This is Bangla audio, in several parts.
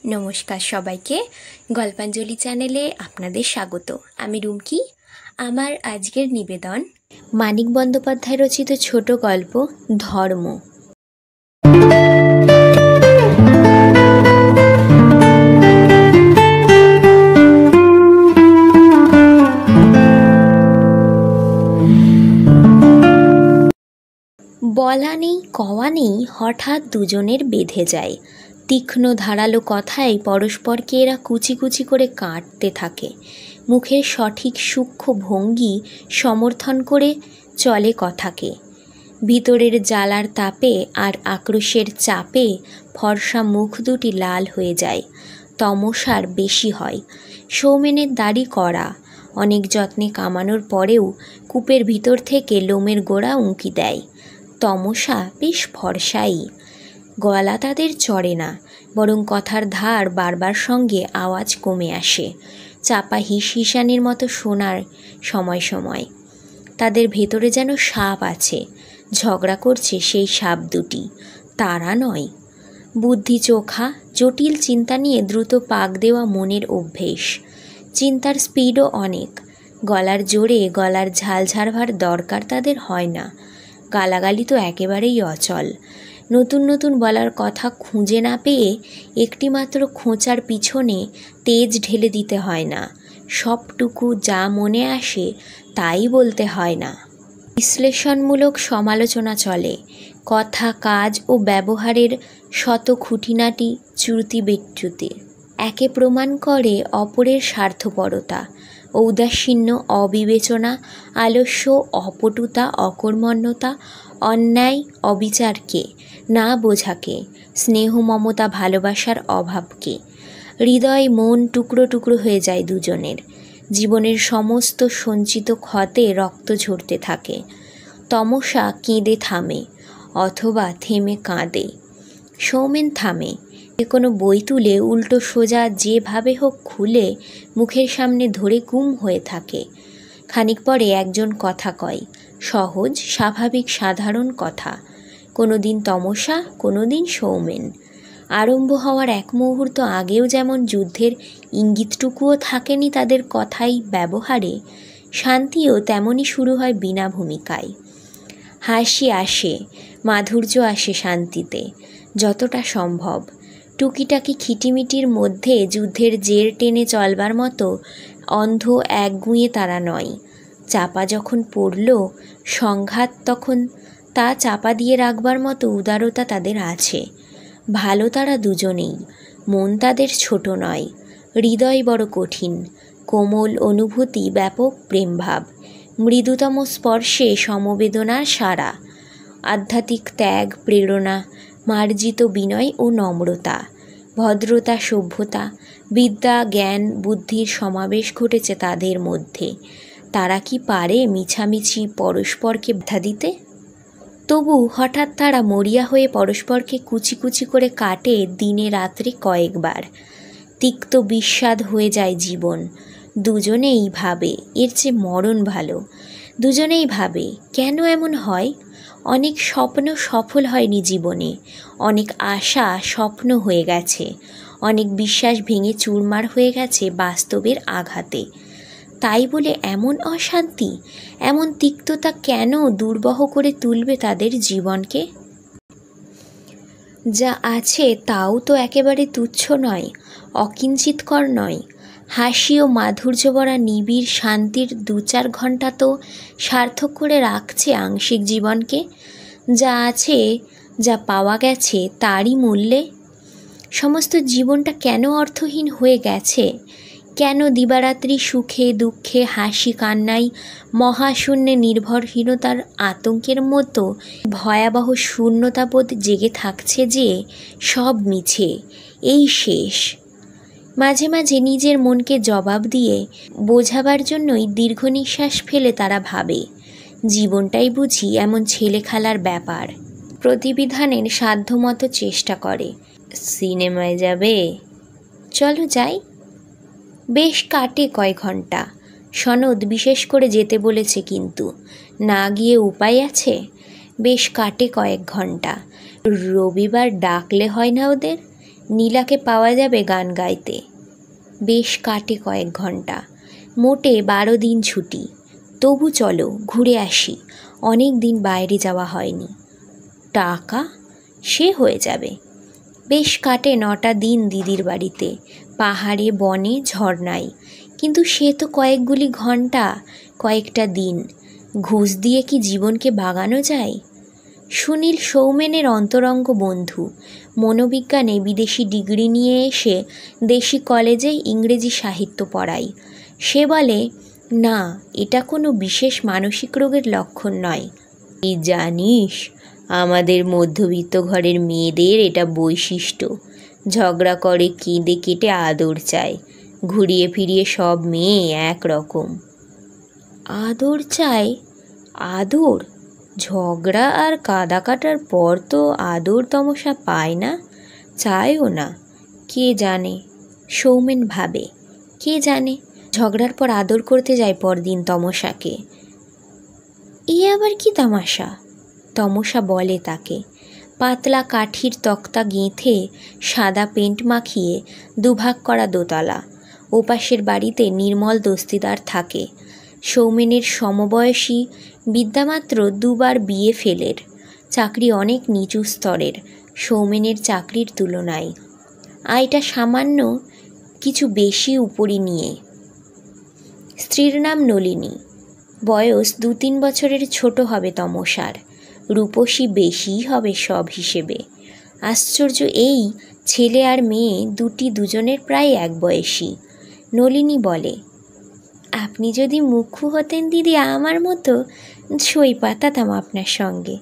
নমস্কার সবাইকে, গল্পাঞ্জলি চ্যানেলে আপনাদের স্বাগত। আমি রুমকি। আমার আজকের নিবেদন মানিক বন্দ্যোপাধ্যায় রচিত ছোট গল্প ধর্ম। বলা নেই কওয়া নেই, হঠাৎ দুজনের বেঁধে যায়। তীক্ষ্ণ ধারালো কথায় পরস্পরকে এরা কুচি কুচি করে কাটতে থাকে। মুখের সঠিক সূক্ষ্ম ভঙ্গি সমর্থন করে চলে কথাকে। ভিতরের জ্বালার তাপে আর আক্রোশের চাপে ফর্সা মুখ দুটি লাল হয়ে যায়, তমসার বেশি হয়। সৌমেনের দাড়ি কড়া, অনেক যত্নে কামানোর পরেও কূপের ভিতর থেকে লোমের গোড়া উঁকি দেয়। তমসা বেশ ফর্সাই। গলা তাদের চড়ে না, বরং কথার ধার বারবার সঙ্গে আওয়াজ কমে আসে, চাপা হিসহিসানির মতো শোনার সময় সময়। তাদের ভেতরে যেন সাপ আছে, ঝগড়া করছে সেই সাপ দুটি, তারা নয়। বুদ্ধি চোখা, জটিল চিন্তা নিয়ে দ্রুত পাক দেওয়া মনের অভ্যেস। চিন্তার স্পিডও অনেক। গলার জোরে গলার ঝাল ঝাড়বার দরকার তাদের হয় না। গালাগালি তো একেবারেই অচল। নতুন নতুন বলার কথা খুঁজে না পেয়ে একটিমাত্র খোঁচার পিছনে তেজ ঢেলে দিতে হয় না। সবটুকু যা মনে আসে তাই বলতে হয় না। বিশ্লেষণমূলক সমালোচনা চলে। কথা, কাজ ও ব্যবহারের শত খুঁটিনাটি চ্যুতি বিচ্যুতি একে প্রমাণ করে অপরের স্বার্থপরতা, ঔদাসীন্য, অবিবেচনা, আলস্য, অপটুতা, অকর্মণ্যতা, অন্যায়, অবিচারকে, না বোঝাকে, স্নেহ, মমতা, ভালোবাসার অভাবকে। হৃদয় মন টুকরো টুকরো হয়ে যায় দুজনের। জীবনের সমস্ত সঞ্চিত ক্ষতে রক্ত ঝরতে থাকে। তমসা কেঁদে থামে, অথবা থেমে কাঁদে। সৌমেন থামে। যে কোনো বই তুলে উল্টো সোজা যেভাবে হোক খুলে মুখের সামনে ধরে গুম হয়ে থাকে। খানিক পরে একজন কথা কয়, সহজ, স্বাভাবিক, সাধারণ কথা। কোনো দিন তমসা, কোনো দিন সৌমেন। আরম্ভ হওয়ার এক মুহূর্ত আগেও যেমন যুদ্ধের ইঙ্গিতটুকুও থাকেনি তাদের কথাই ব্যবহারে, শান্তিও তেমনই শুরু হয় বিনা ভূমিকায়। হাসি আসে, মাধুর্য আসে শান্তিতে, যতটা সম্ভব। টুকিটাকি খিটিমিটির মধ্যে যুদ্ধের জের টেনে চলবার মতো অন্ধ একগুঁয়ে তারা নয়। চাপা যখন পড়ল সংঘাত, তখন তা চাপা দিয়ে রাখবার মতো উদারতা তাদের আছে। ভালো তারা দুজনেই। মন তাদের ছোট নয়, হৃদয় বড় কঠিন। কোমল অনুভূতি, ব্যাপক প্রেমভাব, মৃদুতম স্পর্শে সমবেদনার সারা। আধ্যাত্মিক ত্যাগ, প্রেরণা, মার্জিত বিনয় ও নম্রতা, ভদ্রতা, সভ্যতা, বিদ্যা, জ্ঞান, বুদ্ধির সমাবেশ ঘটেছে তাদের মধ্যে। তারা কি পারে মিছামিছি পরস্পরকে ব্যথা দিতে? তবু হঠাৎ তারা মরিয়া হয়ে পরস্পরকে কুচি কুচি করে কাটে দিনে রাত্রে কয়েকবার। তিক্ত বিস্বাদ হয়ে যায় জীবন। দুজনেই ভাবে এর চেয়ে মরণ ভালো। দুজনেই ভাবে কেন এমন হয়। অনেক স্বপ্ন সফল হয়নি জীবনে, অনেক আশা স্বপ্ন হয়ে গেছে, অনেক বিশ্বাস ভেঙে চুরমার হয়ে গেছে বাস্তবের আঘাতে। তাই বলে এমন অশান্তি, এমন তিক্ততা কেন দুর্বহ করে তুলবে তাদের জীবনকে? যা আছে তাও তো একেবারে তুচ্ছ নয়, অকিঞ্চিৎকর নয়। হাসি ও মাধুর্য ভরা নিবিড় শান্তির 2-4 ঘণ্টা তো সার্থক করে রাখছে আংশিক জীবনকে। যা আছে, যা পাওয়া গেছে তারই মূল্যে সমস্ত জীবনটা কেন অর্থহীন হয়ে গেছে? কেন দিবারাত্রি সুখে দুঃখে, হাসি কান্নায়, মহাশূন্যে নির্ভরহীনতার আতঙ্কের মতো ভয়াবহ শূন্যতাবোধ জেগে থাকছে যে সব মিছে, এই শেষ? মাঝে মাঝে নিজের মনকে জবাব দিয়ে বোঝাবার জন্যই দীর্ঘ নিঃশ্বাস ফেলে তারা ভাবে, জীবনটাই বুঝি এমন ছেলেখেলার ব্যাপার। প্রতিবিধানের সাধ্যমতো চেষ্টা করে। সিনেমায় যাবে? চলো যাই। বেশ কাটে কয় ঘন্টা। সনদ বিশেষ করে যেতে বলেছে, কিন্তু না গিয়ে উপায় আছে? বেশ কাটে কয়েক ঘন্টা। রবিবার ডাকলে হয় না ওদের? নীলাকে পাওয়া যাবে গান গাইতে। বেশ কাটে কয়েক ঘন্টা, মোটে 12 দিন ছুটি। তবু চলো ঘুরে আসি, অনেক দিন বাইরে যাওয়া হয়নি। টাকা সে হয়ে যাবে। বেশ কাটে 9টা দিন দিদির বাড়িতে, পাহাড়ে বনে ঝর্ণায়। কিন্তু সে তো কয়েকগুলি ঘন্টা, কয়েকটা দিন। ঘুষ দিয়ে কি জীবনকে বাগানো যায়? সুনীল সৌমেনের অন্তরঙ্গ বন্ধু, মনোবিজ্ঞানে বিদেশি ডিগ্রি নিয়ে এসে দেশি কলেজে ইংরেজি সাহিত্য পড়ায়। সে বলে, না, এটা কোনো বিশেষ মানসিক রোগের লক্ষণ নয়। তুই জানিস, আমাদের মধ্যবিত্ত ঘরের মেয়েদের এটা বৈশিষ্ট্য। ঝগড়া করে, কেঁদে কেটে আদর চায়। ঘুরিয়ে ফিরিয়ে সব মেয়ে একরকম। আদর চায়? আদর? ঝগড়া আর কাদা কাটার পর তো আদর তমসা পায় না, চায়ও না। কে জানে, সৌমেন ভাবে, কে জানে ঝগড়ার পর আদর করতে যায় পরদিন তমসাকে। এ আবার কি তামাশা? তমসা বলে তাকে। পাতলা কাঠির তক্তা গেঁথে সাদা পেন্ট মাখিয়ে দুভাগ করা দোতলা। ওপাশের বাড়িতে নির্মল দস্তিদার থাকে। সৌমেনের সমবয়সী, বিদ্যামাত্র 2বার বিয়ে ফেলের। চাকরি অনেক নিচু স্তরের সৌমেনের চাকরির তুলনায়। আয়টা সামান্য কিছু বেশি উপরি নিয়ে। স্ত্রীর নাম নলিনী। বয়স 2-3 বছরের ছোট হবে তমসার। রূপসী বেশিই হবে সব হিসেবে। আশ্চর্য এই, ছেলে আর মেয়ে দুজনের প্রায় এক বয়সী। নলিনী বলে, আপনি যদি মুখ্য হতেন দিদি আমার মতো, সই পাতাতাম আপনার সঙ্গে।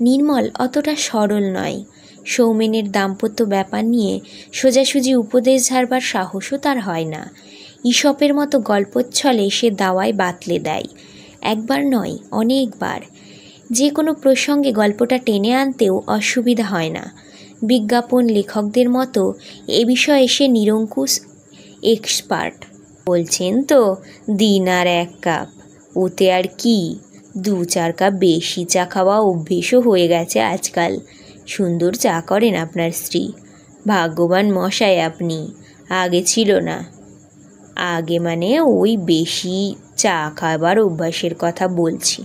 নির্মল অতটা সরল নয়। সৌমেনের দাম্পত্য ব্যাপার নিয়ে সোজাসুজি উপদেশ ঝাড়বার সাহসও তার হয় না। ঈশপের মতো গল্পচ্ছলে সে দাওয়ায় বাতলে দেয়। একবার নয়, অনেকবার। যে কোনো প্রসঙ্গে গল্পটা টেনে আনতেও অসুবিধা হয় না। বিজ্ঞাপন লেখকদের মতো এ বিষয়ে সে নিরঙ্কুশ এক্সপার্ট। বলছেন তো, দিন আর 1 কাপ, ওতে আর কি? 2-4 কাপ বেশি চা খাওয়া অভ্যেসও হয়ে গেছে আজকাল। সুন্দর চা করেন আপনার স্ত্রী। ভাগ্যবান মশাই আপনি, আগে ছিল না। আগে মানে ওই বেশি চা খাবার অভ্যাসের কথা বলছি।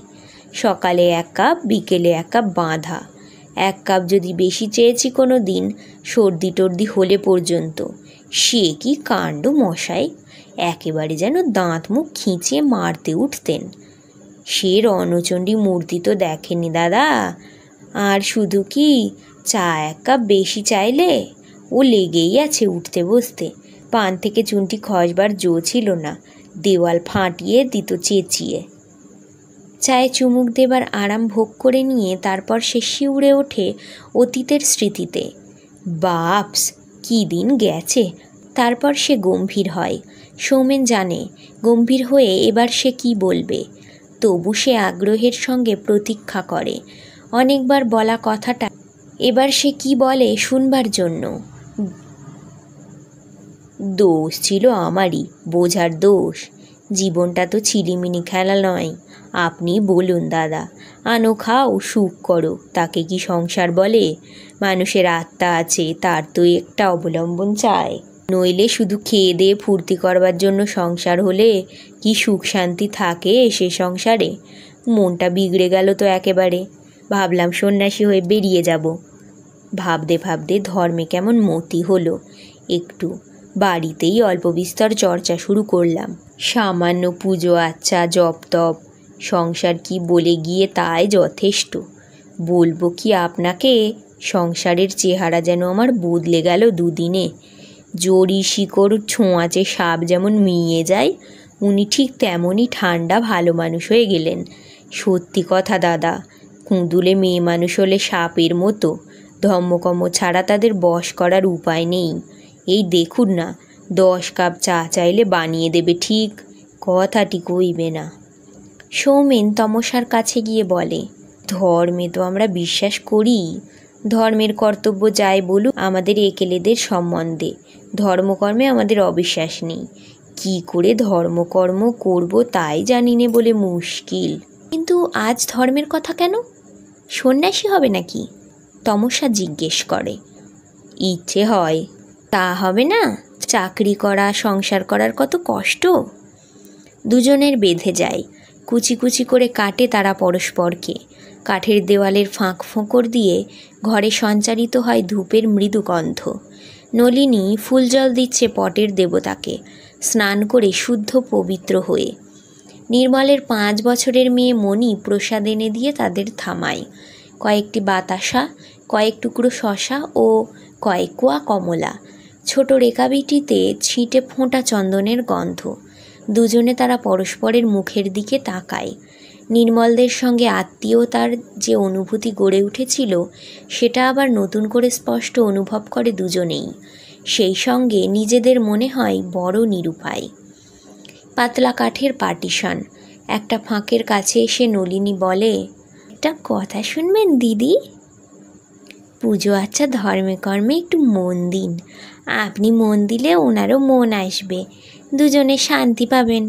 সকালে 1 কাপ, বিকেলে 1 কাপ বাঁধা। 1 কাপ যদি বেশি চেয়েছি কোনো দিন, সর্দি টর্দি হলে পর্যন্ত। সে কি কাণ্ড মশাই! একেবারে যেন দাঁত মুখ খিঁচিয়ে মারতে উঠতেন। সে রণচণ্ডী মূর্তি তো দেখেনি দাদা। আর শুধু কি চা 1 কাপ বেশি চাইলে ও লেগেই আছে উঠতে বসতে। পান থেকে চুনটি খসবার জো ছিল না, দেওয়াল ফাটিয়ে দিত চেঁচিয়ে। চায়ে চুমুক দেবার আরাম ভোগ করে নিয়ে তারপর সে শিউরে ওঠে অতীতের স্মৃতিতে। বাপস, কি দিন গেছে! তারপর সে গম্ভীর হয়। সৌমেন জানে গম্ভীর হয়ে এবার সে কি বলবে। তবু সে আগ্রহের সঙ্গে প্রতীক্ষা করে অনেকবার বলা কথাটা এবার সে কি বলে শুনবার জন্য। দোষ ছিল আমারই, বোঝার দোষ। জীবনটা তো ছিলিমিনি খেলা নয়। আপনি বলুন দাদা, আনো খাও সুখ করো, তাকে কি সংসার বলে? মানুষের আত্মা আছে, তার তো একটা অবলম্বন চায়। নইলে শুধু খেয়ে দিয়ে ফুর্তি করবার জন্য সংসার হলে কি সুখ শান্তি থাকে সে সংসারে? মনটা বিগড়ে গেল তো একেবারে। ভাবলাম সন্ন্যাসী হয়ে বেরিয়ে যাব। ভাবতে ভাবতে ধর্মে কেমন মতি হলো। একটু বাড়িতেই অল্প বিস্তর চর্চা শুরু করলাম। সামান্য পুজো আচ্ছা, জপ তপ। সংসার কি বলে গিয়ে তাই যথেষ্ট। বলবো কি আপনাকে, সংসারের চেহারা যেন আমার বদলে গেল 2 দিনে। জড়ি শিকড় ছোঁয়াচে সাপ যেমন মিয়ে যায়, উনি ঠিক তেমনই ঠান্ডা ভালো মানুষ হয়ে গেলেন। সত্যি কথা দাদা, কুঁদুলে মেয়ে মানুষ হলে সাপের মতো। ধম্মকম্ম ছাড়া তাদের বশ করার উপায় নেই। এই দেখুন না, 10 কাপ চা চাইলে বানিয়ে দেবে ঠিক, কথাটি কইবে না। সৌমেন তমসার কাছে গিয়ে বলে, ধর্মে তো আমরা বিশ্বাস করি। ধর্মের কর্তব্য যাই বলুক আমাদের একেলেদের সম্বন্ধে, ধর্মকর্মে আমাদের অবিশ্বাস নেই। কি করে ধর্মকর্ম করব তাই জানি নে বলে মুশকিল। কিন্তু আজ ধর্মের কথা কেন? সন্ন্যাসী হবে নাকি? তমসা জিজ্ঞেস করে। ইচ্ছে হয়, তা হবে না? চাকরি করা, সংসার করার কত কষ্ট। দুজনের বেঁধে যায়। কুচি কুচি করে কাটে তারা পরস্পরকে। কাঠের দেওয়ালের ফাঁক ফোঁকর দিয়ে ঘরে সঞ্চারিত হয় ধূপের মৃদু গন্ধ। নলিনী ফুল জল দিচ্ছে পটের দেবতাকে, স্নান করে শুদ্ধ পবিত্র হয়ে। নির্মলের 5 বছরের মেয়ে মণি প্রসাদ এনে দিয়ে তাদের থামায়। কয়েকটি বাতাসা, কয়েক টুকরো শশা ও কয়েক কোয়া কমলা। ছোট রেকাবিটিতে ছিটে ফোঁটা চন্দনের গন্ধ। দুজনে তারা পরস্পরের মুখের দিকে তাকায়। নির্মলদের সঙ্গে আত্মীয়তার যে অনুভূতি গড়ে উঠেছিল সেটা আবার নতুন করে স্পষ্ট অনুভব করে দুজনেই। সেই সঙ্গে নিজেদের মনে হয় বড় নিরুপায়। পাতলা কাঠের পার্টিশন। একটা ফাঁকের কাছে এসে নলিনী বলে, একটা কথা শুনবেন দিদি? পুজো আচ্ছা ধর্মে কর্মে একটু মন দিন। আপনি মন দিলে ওনারও মন আসবে, দুজনে শান্তি পাবেন।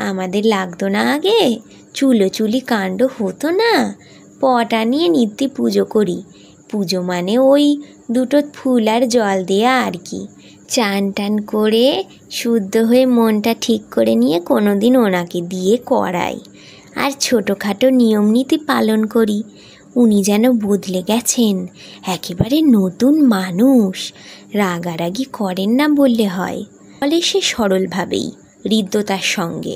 আমাদের লাগতো না আগে, চুলোচুলি কাণ্ড হতো না। পটা নিয়ে নিত্যি পুজো করি। পুজো মানে ওই দুটো ফুল আর জল দেয়া আর কি। চান টান করে শুদ্ধ হয়ে মনটা ঠিক করে নিয়ে কোনো দিন ওনাকে দিয়ে করাই। আর ছোটোখাটো নিয়ম নীতি পালন করি। উনি যেন বদলে গেছেন, একেবারে নতুন মানুষ। রাগারাগি করেন না বললে হয়। বলে সে সরলভাবেই, হৃদ্যতার সঙ্গে।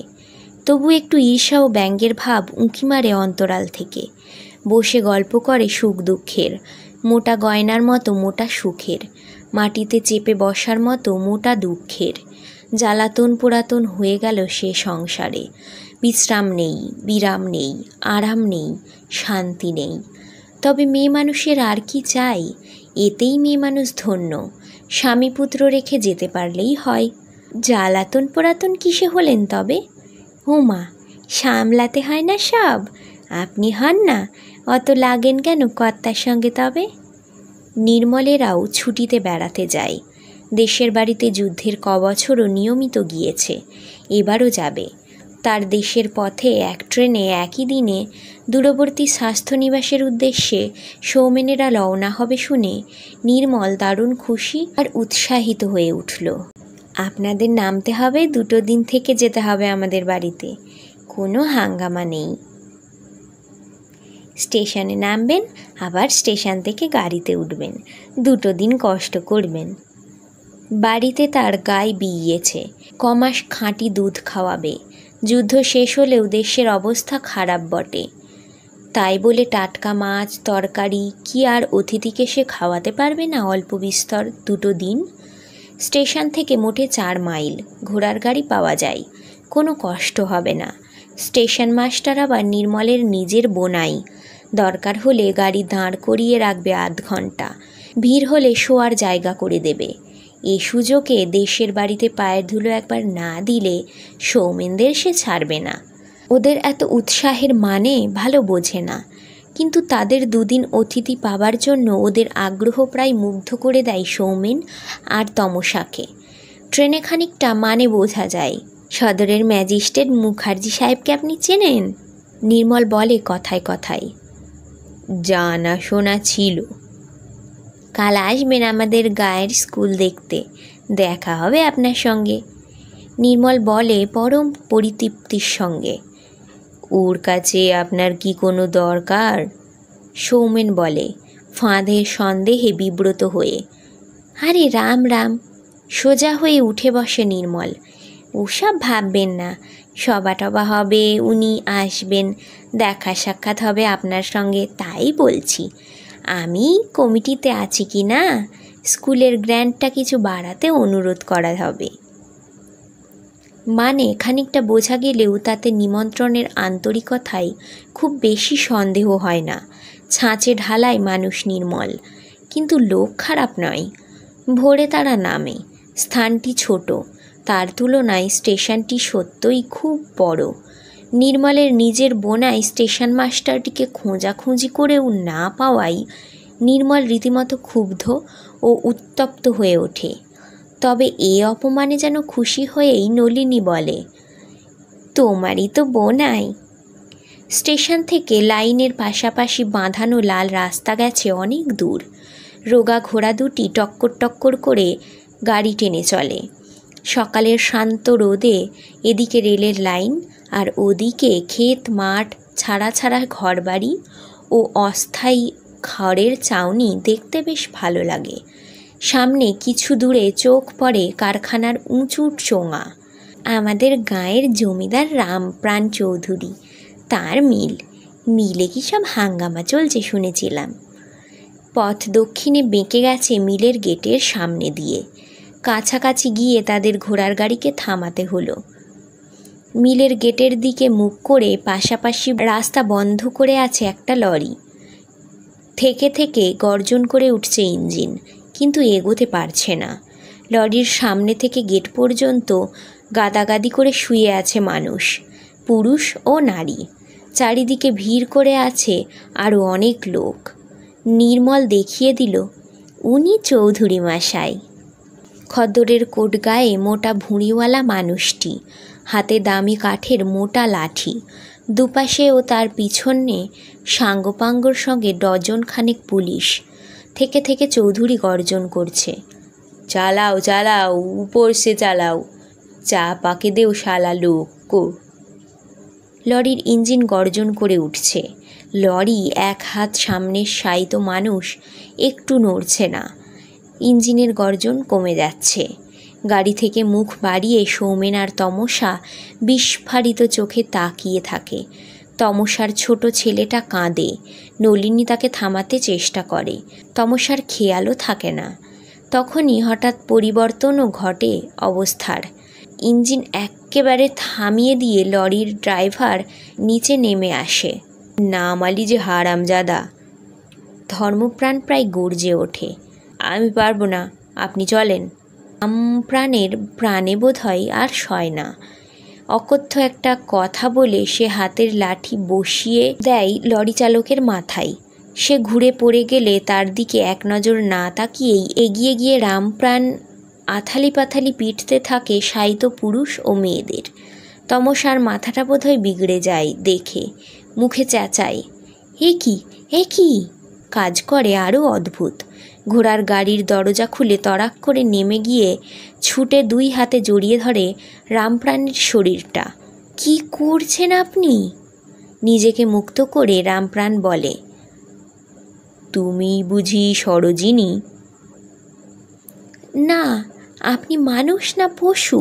তবু একটু ঈর্ষা ও ব্যঙ্গের ভাব উঁকি মারে অন্তরাল থেকে। বসে গল্প করে সুখ দুঃখের, মোটা গয়নার মতো মোটা সুখের, মাটিতে চেপে বসার মতো মোটা দুঃখের। জ্বালাতন পুরাতন হয়ে গেল সে সংসারে। বিশ্রাম নেই, বিরাম নেই, আরাম নেই, শান্তি নেই। তবে মেয়ে মানুষের আর কি চাই? এতেই মেয়ে মানুষ ধন্য। স্বামী পুত্র রেখে যেতে পারলেই হয়। জ্বালাতন পুরাতন কিসে হলেন তবে? হোমা, সামলাতে হয় না সব? আপনি হন না, অত লাগেন কেন কর্তার সঙ্গে তবে? নির্মলেরাও ছুটিতে বেড়াতে যায়। দেশের বাড়িতে যুদ্ধের কবছরও নিয়মিত গিয়েছে, এবারও যাবে। তার দেশের পথে এক ট্রেনে একই দিনে দূরবর্তী স্বাস্থ্যনিবাসের উদ্দেশ্যে সৌমেনেরা রওনা হবে শুনে নির্মল দারুণ খুশি আর উৎসাহিত হয়ে উঠল। আপনাদের নামতে হবে, 2 দিন থেকে যেতে হবে আমাদের বাড়িতে। কোনো হাঙ্গামা নেই। স্টেশনে নামবেন, আবার স্টেশন থেকে গাড়িতে উঠবেন। 2 দিন কষ্ট করবেন। বাড়িতে তার গায়ে বিয়েছে, কমাস খাঁটি দুধ খাওয়াবে। যুদ্ধ শেষ হলেও দেশের অবস্থা খারাপ বটে। তাই বলে টাটকা মাছ তরকারি কি আর অতিথিকে সে খাওয়াতে পারবে না অল্প বিস্তর 2 দিন? স্টেশন থেকে মোটে 4 মাইল, ঘোড়ার গাড়ি পাওয়া যায়, কোনো কষ্ট হবে না। স্টেশন মাস্টার আবার নির্মলের নিজের বোনাই। দরকার হলে গাড়ি দাঁড় করিয়ে রাখবে আধ ঘন্টা, ভিড় হলে শোয়ার জায়গা করে দেবে। এ সুযোগে দেশের বাড়িতে পায়ের ধুলো একবার না দিলে সৌমেনদের সে ছাড়বে না। ওদের এত উৎসাহের মানে ভালো বোঝে না, কিন্তু তাদের 2 দিন অতিথি পাবার জন্য ওদের আগ্রহ প্রায় মুগ্ধ করে দেয় সৌমেন আর তমসাকে। ট্রেনে খানিকটা মানে বোঝা যায়। সদরের ম্যাজিস্ট্রেট মুখার্জি সাহেবকে আপনি চেনেন? নির্মল বলে কথায় কথায়। জানা শোনা ছিল। কাল আসবেন আমাদের গায়ের স্কুল দেখতে, দেখা হবে আপনার সঙ্গে। নির্মল বলে পরম পরিতৃপ্তির সঙ্গে। ওর কাছে আপনার কি কোনো দরকার? সৌমেন বলে ফাঁদের সন্দেহে বিব্রত হয়ে। আরে রাম রাম। সোজা হয়ে উঠে বসে নির্মল। ওসব ভাববেন না, সভা টভা হবে, উনি আসবেন, দেখা সাক্ষাৎ হবে আপনার সঙ্গে, তাই বলছি। আমি কমিটিতে আছি কি না, স্কুলের গ্র্যান্টটা কিছু বাড়াতে অনুরোধ করা হবে। মানে খানিকটা বোঝা গেলেও তাতে নিমন্ত্রণের আন্তরিকতায় খুব বেশি সন্দেহ হয় না। ছাঁচে ঢালায় মানুষ নির্মল, কিন্তু লোক খারাপ নয়। ভোরে তারা নামে। স্থানটি ছোট, তার তুলনায় স্টেশনটি সত্যই খুব বড়। নির্মলের নিজের বোনাই স্টেশন মাস্টারটিকে খোঁজাখুঁজি করেও না পাওয়ায় নির্মল রীতিমতো ক্ষুব্ধ ও উত্তপ্ত হয়ে ওঠে। তবে এ অপমানে যেন খুশি হয়েই নলিনী বলে, তোমারই তো বোনাই। স্টেশন থেকে লাইনের পাশাপাশি বাঁধানো লাল রাস্তা গেছে অনেক দূর। রোগা ঘোড়া দুটি টক্কর টক্কর করে গাড়ি টেনে চলে। সকালের শান্ত রোদে এদিকে রেলের লাইন আর ওদিকে ক্ষেত মাঠ, ছাড়া ছাড়া ঘরবাড়ি ও অস্থায়ী ঘরের চাউনি দেখতে বেশ ভালো লাগে। সামনে কিছু দূরে চোখ পড়ে কারখানার উঁচু চোঙা। আমাদের গাঁয়ের জমিদার রামপ্রাণ চৌধুরী, তার মিলে কি সব হাঙ্গামা চলছে শুনেছিলাম। পথ দক্ষিণে বেঁকে গেছে মিলের গেটের সামনে দিয়ে। কাছাকাছি গিয়ে তাদের ঘোড়ার গাড়িকে থামাতে হলো। মিলের গেটের দিকে মুখ করে পাশাপাশি রাস্তা বন্ধ করে আছে একটা লরি। থেকে থেকে গর্জন করে উঠছে ইঞ্জিন, কিন্তু এগোতে পারছে না। লরির সামনে থেকে গেট পর্যন্ত গাদাগাদি করে শুয়ে আছে মানুষ, পুরুষ ও নারী। চারিদিকে ভিড় করে আছে আরও অনেক লোক। নির্মল দেখিয়ে দিল, উনি চৌধুরী মশাই। খদ্দরের কোট গায়ে মোটা ভুঁড়িওয়ালা মানুষটি, হাতে দামি কাঠের মোটা লাঠি। দুপাশে ও তার পিছনে সাঙ্গপাঙ্গর সঙ্গে ডজন খানেক পুলিশ। থেকে থেকে চৌধুরী গর্জন করছে, চালাও চালাও, উপর সে চালাও, চা পাকে দেও শালা লোক কো। লরির ইঞ্জিন গর্জন করে উঠছে। লরি এক হাত সামনে শায়িত মানুষ একটু নড়ছে না। ইঞ্জিনের গর্জন কমে যাচ্ছে। গাড়ি থেকে মুখ বাড়িয়ে সৌমেন আর তমসা বিস্ফারিত চোখে তাকিয়ে থাকে। তমসার ছোট ছেলেটা কাঁদে। নলিনী তাকে থামাতে চেষ্টা করে। তমসার খেয়ালও থাকে না। তখনই হঠাৎ পরিবর্তনও ঘটে অবস্থার। ইঞ্জিন একেবারে থামিয়ে দিয়ে লরির ড্রাইভার নিচে নেমে আসে। নামালি যে হারামজাদা। ধর্মপ্রাণ প্রায় গর্জে ওঠে, আমি পারবো না, আপনি চলেন। রামপ্রাণের প্রাণে বোধ হয় আর সয় না। অকথ্য একটা কথা বলে সে হাতের লাঠি বসিয়ে দেয় লরি চালকের মাথায়। সে ঘুরে পড়ে গেলে তার দিকে এক নজর না তাকিয়েই এগিয়ে গিয়ে রামপ্রাণ আথালি পাথালি পিটতে থাকে শায়িত পুরুষ ও মেয়েদের। তমসার মাথাটা বোধহয় বিগড়ে যায় দেখে। মুখে চেঁচায়, এ কি? কাজ করে আরও অদ্ভুত। ঘোড়ার গাড়ির দরজা খুলে তড়াক করে নেমে গিয়ে ছুটে দুই হাতে জড়িয়ে ধরে রামপ্রাণের শরীরটা। কি করছেন আপনি? নিজেকে মুক্ত করে রামপ্রাণ বলে, তুমি বুঝি সরোজিনী? না, আপনি মানুষ না পশু?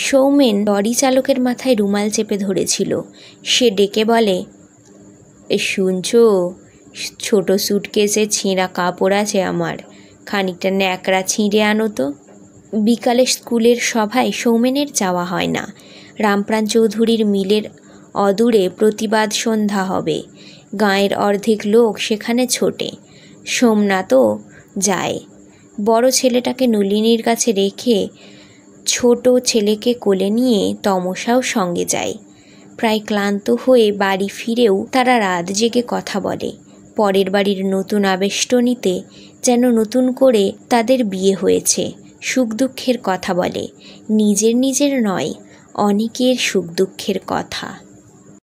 সৌমেন লরি চালকের মাথায় রুমাল চেপে ধরেছিল। সে ডেকে বলে, শুনছো, ছোট সুটকেসে ছেঁড়া কাপড় আছে আমার, খানিকটা ন্যাকড়া ছিঁড়ে আনো তো। বিকালে স্কুলের সভায় সৌমেনের যাওয়া হয় না। রামপ্রাণ চৌধুরীর মিলের অদূরে প্রতিবাদ সন্ধ্যা হবে। গাঁয়ের অর্ধেক লোক সেখানে ছোটে। সোমনাথও যায়। বড় ছেলেটাকে নলিনীর কাছে রেখে ছোট ছেলেকে কোলে নিয়ে তমসাও সঙ্গে যায়। প্রায় ক্লান্ত হয়ে বাড়ি ফিরেও তারা রাত জেগে কথা বলে। পরের বাড়ির নতুন আবেষ্টনীতে যেন নতুন করে তাদের বিয়ে হয়েছে। সুখ দুঃখের কথা বলে, নিজের নয়, অনেকের সুখ দুঃখের কথা।